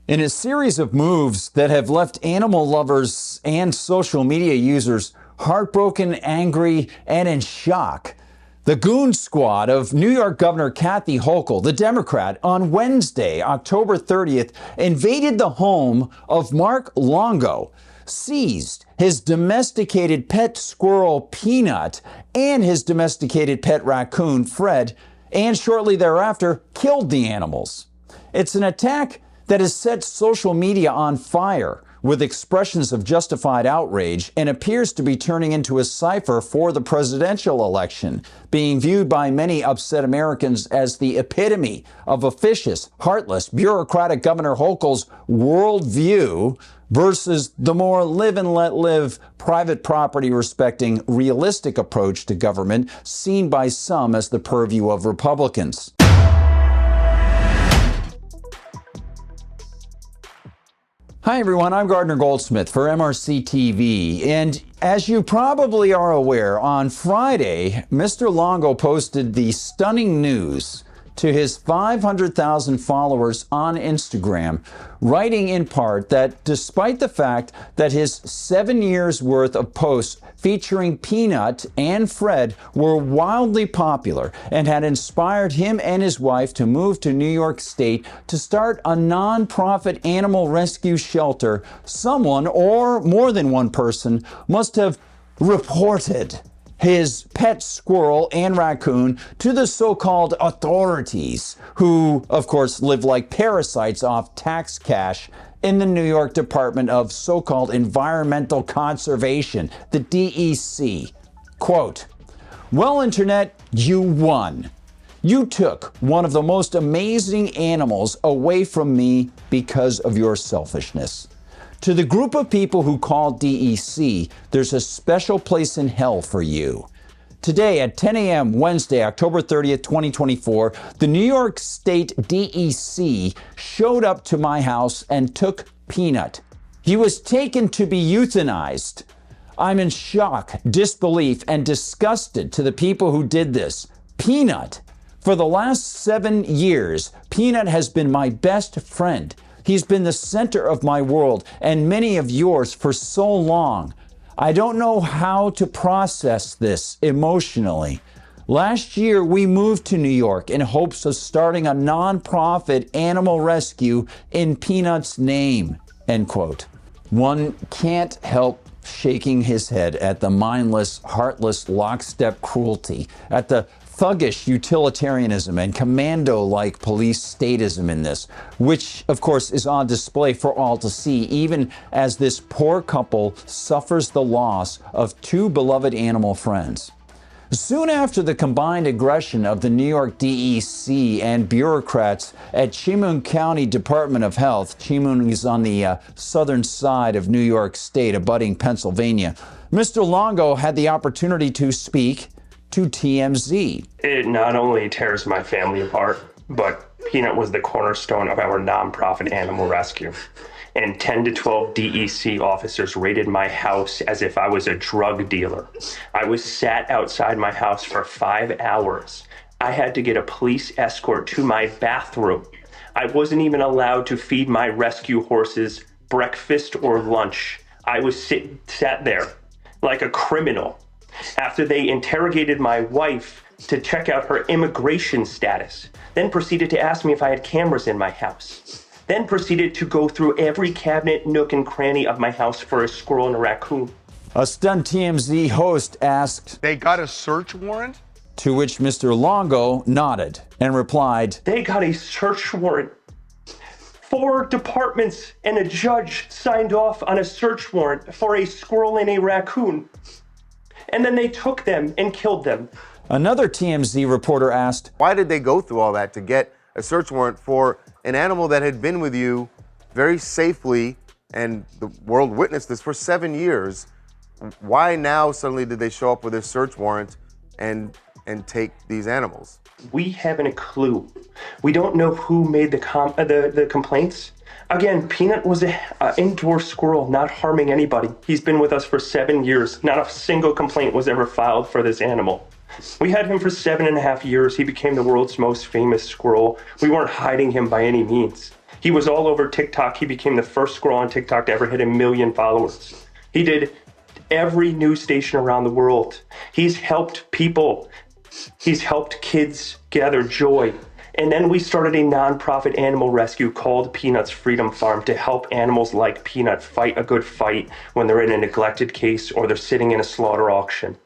In a series of moves that have left animal lovers and social media users heartbroken, angry, and in shock, the Goon squad of New York Governor Kathy Hochul, the Democrat, on Wednesday, October 30th, invaded the home of Mark Longo, seized his domesticated pet squirrel, Peanut, and his domesticated pet raccoon, Fred, and shortly thereafter killed the animals. It's an attack that has set social media on fire with expressions of justified outrage and appears to be turning into a cipher for the presidential election, being viewed by many upset Americans as the epitome of officious, heartless, bureaucratic Governor Hochul's worldview versus the more live and let live, private property respecting, realistic approach to government seen by some as the purview of Republicans. Hi everyone, I'm Gardner Goldsmith for MRC-TV, and as you probably are aware, on Friday, Mr. Longo posted the stunning news to his 500,000 followers on Instagram, writing in part that despite the fact that his 7 years worth of posts featuring Peanut and Fred were wildly popular and had inspired him and his wife to move to New York State to start a nonprofit animal rescue shelter, someone or more than one person must have reported his pet squirrel and raccoon to the so-called authorities, who, of course, live like parasites off tax cash in the New York Department of so-called Environmental Conservation, the DEC. Quote, "Well, Internet, you won. You took one of the most amazing animals away from me because of your selfishness. To the group of people who call DEC, there's a special place in hell for you." Today at 10 a.m. Wednesday, October 30th, 2024, the New York State DEC showed up to my house and took Peanut. He was taken to be euthanized. I'm in shock, disbelief, and disgusted to the people who did this. Peanut. For the last 7 years, Peanut has been my best friend. He's been the center of my world and many of yours for so long. I don't know how to process this emotionally. Last year, we moved to New York in hopes of starting a nonprofit animal rescue in Peanut's name, end quote. One can't help shaking his head at the mindless, heartless, lockstep cruelty, at the thuggish utilitarianism and commando-like police statism in this, which, of course, is on display for all to see, even as this poor couple suffers the loss of 2 beloved animal friends. Soon after the combined aggression of the New York DEC and bureaucrats at Chemung County Department of Health, Chemung is on the southern side of New York State, abutting Pennsylvania, Mr. Longo had the opportunity to speak to TMZ. It not only tears my family apart, but Peanut was the cornerstone of our nonprofit animal rescue. And 10 to 12 DEC officers raided my house as if I was a drug dealer. I was sat outside my house for 5 hours. I had to get a police escort to my bathroom. I wasn't even allowed to feed my rescue horses breakfast or lunch. I was sat there like a criminal. After they interrogated my wife to check out her immigration status, then proceeded to ask me if I had cameras in my house, then proceeded to go through every cabinet, nook, and cranny of my house for a squirrel and a raccoon. A stunned TMZ host asked, "They got a search warrant?" To which Mr. Longo nodded and replied, "They got a search warrant. 4 departments and a judge signed off on a search warrant for a squirrel and a raccoon. And then they took them and killed them." Another TMZ reporter asked, "Why did they go through all that to get a search warrant for an animal that had been with you very safely, and the world witnessed this for 7 years? Why now suddenly did they show up with a search warrant and take these animals?" We haven't a clue. We don't know who made the complaints. Again, Peanut was an indoor squirrel, not harming anybody. He's been with us for 7 years. Not a single complaint was ever filed for this animal. We had him for 7.5 years. He became the world's most famous squirrel. We weren't hiding him by any means. He was all over TikTok. He became the first squirrel on TikTok to ever hit 1 million followers. He did every news station around the world. He's helped people. He's helped kids gather joy. And then we started a nonprofit animal rescue called Peanut's Freedom Farm to help animals like Peanut fight a good fight when they're in a neglected case or they're sitting in a slaughter auction.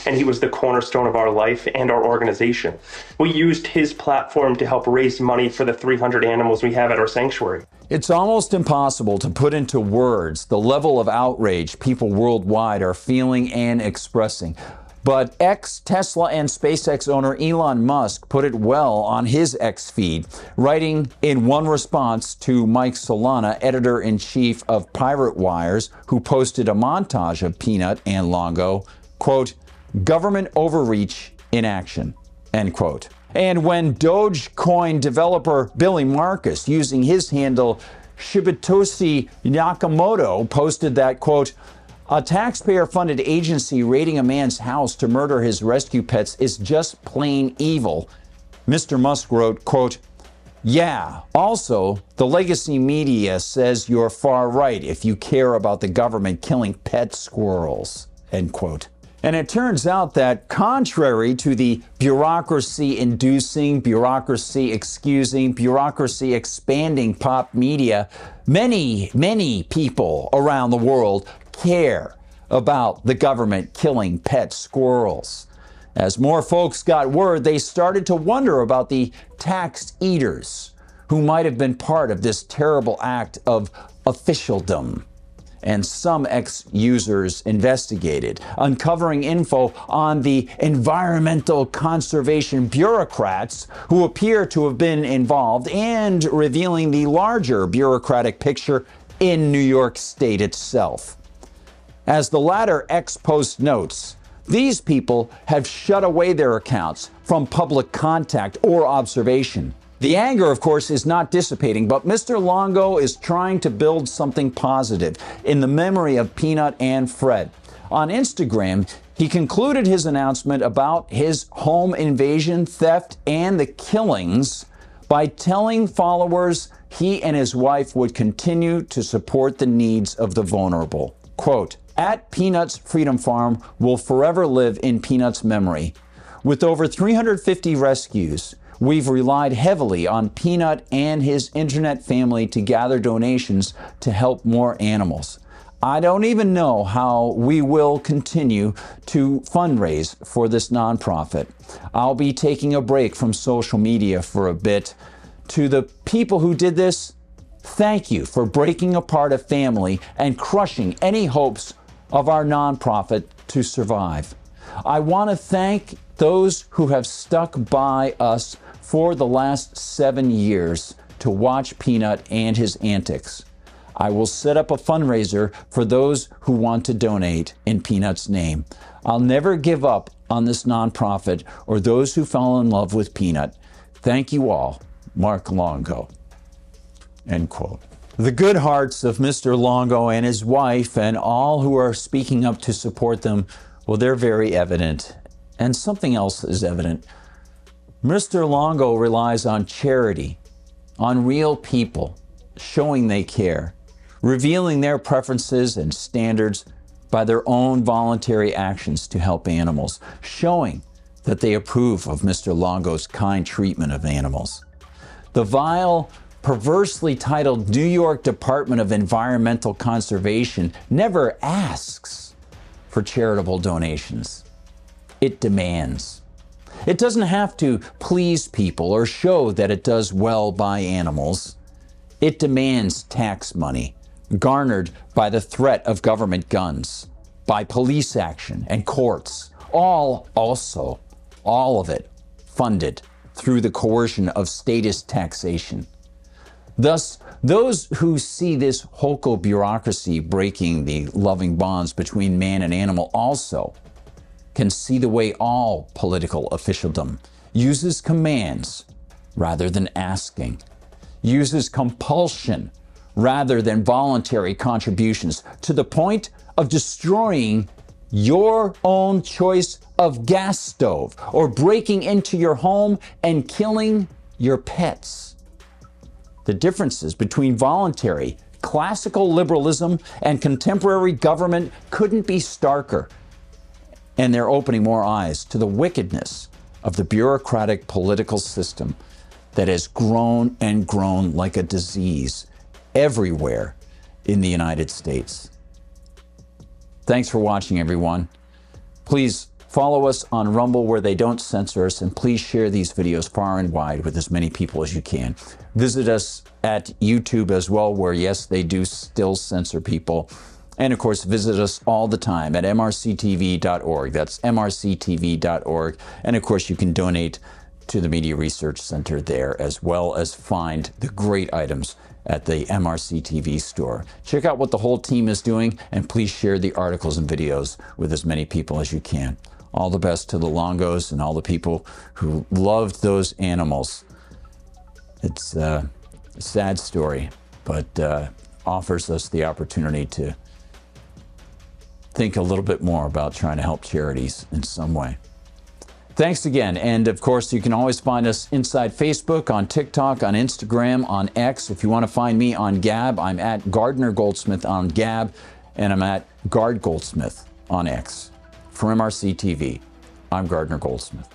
And he was the cornerstone of our life and our organization. We used his platform to help raise money for the 300 animals we have at our sanctuary. It's almost impossible to put into words the level of outrage people worldwide are feeling and expressing. But ex-Tesla and SpaceX owner Elon Musk put it well on his X feed, writing in one response to Mike Solana, editor-in-chief of Pirate Wires, who posted a montage of Peanut and Longo, quote, "Government overreach in action," end quote. And when Dogecoin developer Billy Marcus, using his handle Shibatoshi Nakamoto, posted that, quote, "A taxpayer-funded agency raiding a man's house to murder his rescue pets is just plain evil," Mr. Musk wrote, quote, "Yeah, also, the legacy media says you're far right if you care about the government killing pet squirrels," end quote. And it turns out that contrary to the bureaucracy-inducing, bureaucracy-excusing, bureaucracy-expanding pop media, many people around the world care about the government killing pet squirrels. As more folks got word, they started to wonder about the tax eaters who might have been part of this terrible act of officialdom. And some ex-users investigated, uncovering info on the environmental conservation bureaucrats who appear to have been involved and revealing the larger bureaucratic picture in New York State itself. As the latter ex-post notes, these people have shut away their accounts from public contact or observation. The anger, of course, is not dissipating, but Mr. Longo is trying to build something positive in the memory of Peanut and Fred. On Instagram, he concluded his announcement about his home invasion, theft, and the killings by telling followers he and his wife would continue to support the needs of the vulnerable. Quote, "At Peanut's Freedom Farm will forever live in Peanut's memory. With over 350 rescues, we've relied heavily on Peanut and his internet family to gather donations to help more animals. I don't even know how we will continue to fundraise for this nonprofit. I'll be taking a break from social media for a bit. To the people who did this, thank you for breaking apart a family and crushing any hopes of our nonprofit to survive. I want to thank those who have stuck by us for the last 7 years to watch Peanut and his antics. I will set up a fundraiser for those who want to donate in Peanut's name. I'll never give up on this nonprofit or those who fell in love with Peanut. Thank you all, Mark Longo," end quote. The good hearts of Mr. Longo and his wife and all who are speaking up to support them, well, they're very evident. And something else is evident. Mr. Longo relies on charity, on real people, showing they care, revealing their preferences and standards by their own voluntary actions to help animals, showing that they approve of Mr. Longo's kind treatment of animals. The vile, perversely titled New York Department of Environmental Conservation never asks for charitable donations. It demands. It doesn't have to please people or show that it does well by animals. It demands tax money garnered by the threat of government guns, by police action and courts, all of it funded through the coercion of statist taxation. Thus, those who see this Hochul bureaucracy breaking the loving bonds between man and animal also can see the way all political officialdom uses commands rather than asking, uses compulsion rather than voluntary contributions, to the point of destroying your own choice of gas stove or breaking into your home and killing your pets. The differences between voluntary, classical liberalism and contemporary government couldn't be starker. And they're opening more eyes to the wickedness of the bureaucratic political system that has grown and grown like a disease everywhere in the United States. Thanks for watching, everyone. Please follow us on Rumble where they don't censor us, and please share these videos far and wide with as many people as you can. Visit us at YouTube as well, where yes, they do still censor people. And of course, visit us all the time at MRCTV.org. That's MRCTV.org. And of course, you can donate to the Media Research Center there, as well as find the great items at the MRC-TV store. Check out what the whole team is doing, and please share the articles and videos with as many people as you can. All the best to the Longos and all the people who loved those animals. It's a sad story, but offers us the opportunity to think a little bit more about trying to help charities in some way. Thanks again. And of course, you can always find us inside Facebook, on TikTok, on Instagram, on X. If you want to find me on Gab, I'm at Gardner Goldsmith on Gab, and I'm at Gard Goldsmith on X. For MRC TV, I'm Gardner Goldsmith.